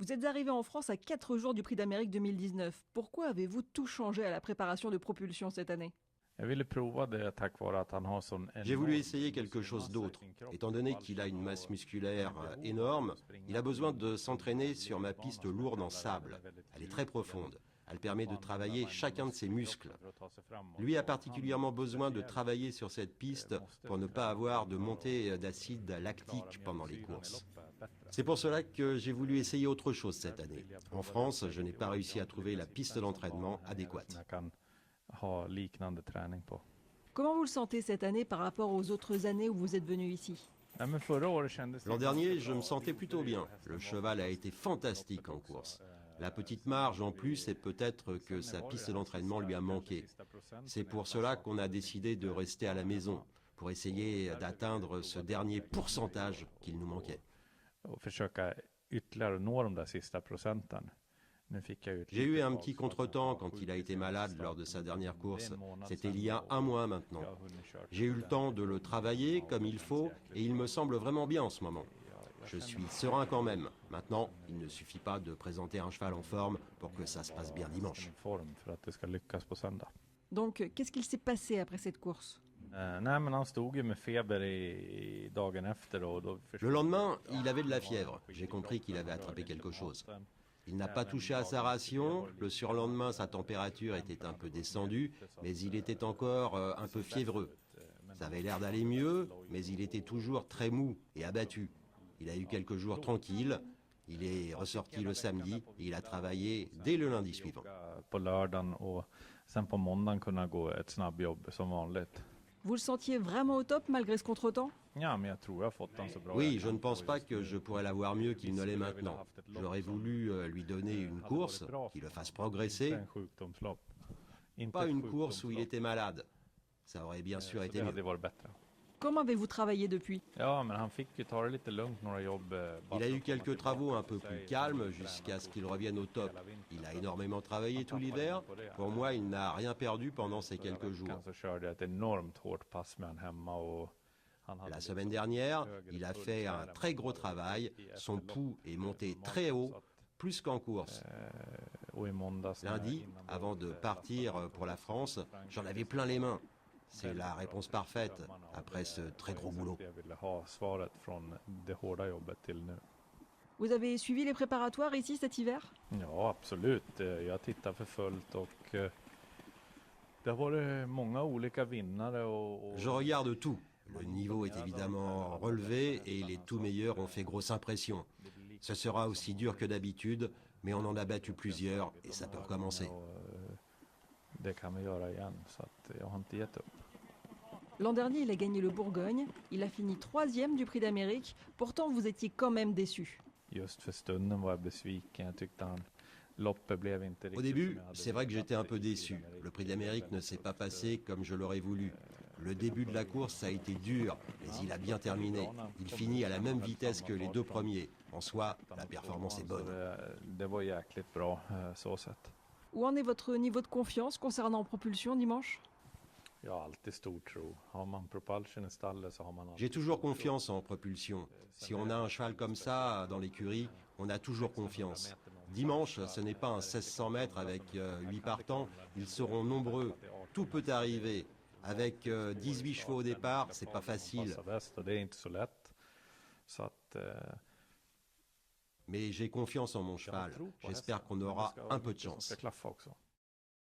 Vous êtes arrivé en France à 4 jours du Prix d'Amérique 2019. Pourquoi avez-vous tout changé à la préparation de propulsion cette année? J'ai voulu essayer quelque chose d'autre. Étant donné qu'il a une masse musculaire énorme, il a besoin de s'entraîner sur ma piste lourde en sable. Elle est très profonde. Elle permet de travailler chacun de ses muscles. Lui a particulièrement besoin de travailler sur cette piste pour ne pas avoir de montée d'acide lactique pendant les courses. C'est pour cela que j'ai voulu essayer autre chose cette année. En France, je n'ai pas réussi à trouver la piste d'entraînement adéquate. Comment vous le sentez cette année par rapport aux autres années où vous êtes venu ici? L'an dernier, je me sentais plutôt bien. Le cheval a été fantastique en course. La petite marge en plus et peut-être que sa piste d'entraînement lui a manqué. C'est pour cela qu'on a décidé de rester à la maison, pour essayer d'atteindre ce dernier pourcentage qu'il nous manquait. J'ai eu un petit contretemps quand il a été malade lors de sa dernière course. C'était il y a un mois maintenant. J'ai eu le temps de le travailler comme il faut et il me semble vraiment bien en ce moment. Je suis serein quand même. Maintenant, il ne suffit pas de présenter un cheval en forme pour que ça se passe bien dimanche. Donc, qu'est-ce qu'il s'est passé après cette course? Le lendemain, il avait de la fièvre. J'ai compris qu'il avait attrapé quelque chose. Il n'a pas touché à sa ration. Le surlendemain, sa température était un peu descendue, mais il était encore un peu fiévreux. Ça avait l'air d'aller mieux, mais il était toujours très mou et abattu. Il a eu quelques jours tranquilles. Il est ressorti le samedi et il a travaillé dès le lundi suivant. Vous le sentiez vraiment au top malgré ce contretemps? Oui, je ne pense pas que je pourrais l'avoir mieux qu'il ne l'est maintenant. J'aurais voulu lui donner une course qui le fasse progresser, pas une course où il était malade. Ça aurait bien sûr été mieux. Comment avez-vous travaillé depuis? Il a eu quelques travaux un peu plus calmes jusqu'à ce qu'il revienne au top. Il a énormément travaillé tout l'hiver. Pour moi, il n'a rien perdu pendant ces quelques jours. La semaine dernière, il a fait un très gros travail. Son pouls est monté très haut, plus qu'en course. Lundi, avant de partir pour la France, j'en avais plein les mains. C'est la réponse parfaite après ce très gros boulot. Vous avez suivi les préparatoires ici cet hiver? Je regarde tout. Le niveau est évidemment relevé et les tout meilleurs ont fait grosse impression. Ce sera aussi dur que d'habitude, mais on en a battu plusieurs et ça peut recommencer. L'an dernier, il a gagné le Bourgogne. Il a fini 3e du Prix d'Amérique. Pourtant, vous étiez quand même déçu. Au début, c'est vrai que j'étais un peu déçu. Le Prix d'Amérique ne s'est pas passé comme je l'aurais voulu. Le début de la course a été dur, mais il a bien terminé. Il finit à la même vitesse que les deux premiers. En soi, la performance est bonne. Où en est votre niveau de confiance concernant propulsion dimanche? J'ai toujours confiance en propulsion. Si on a un cheval comme ça dans l'écurie, on a toujours confiance. Dimanche, ce n'est pas un 1600 mètres avec 8 partants. Ils seront nombreux. Tout peut arriver. Avec 18 chevaux au départ, c'est pas facile. Mais j'ai confiance en mon cheval. J'espère qu'on aura un peu de chance.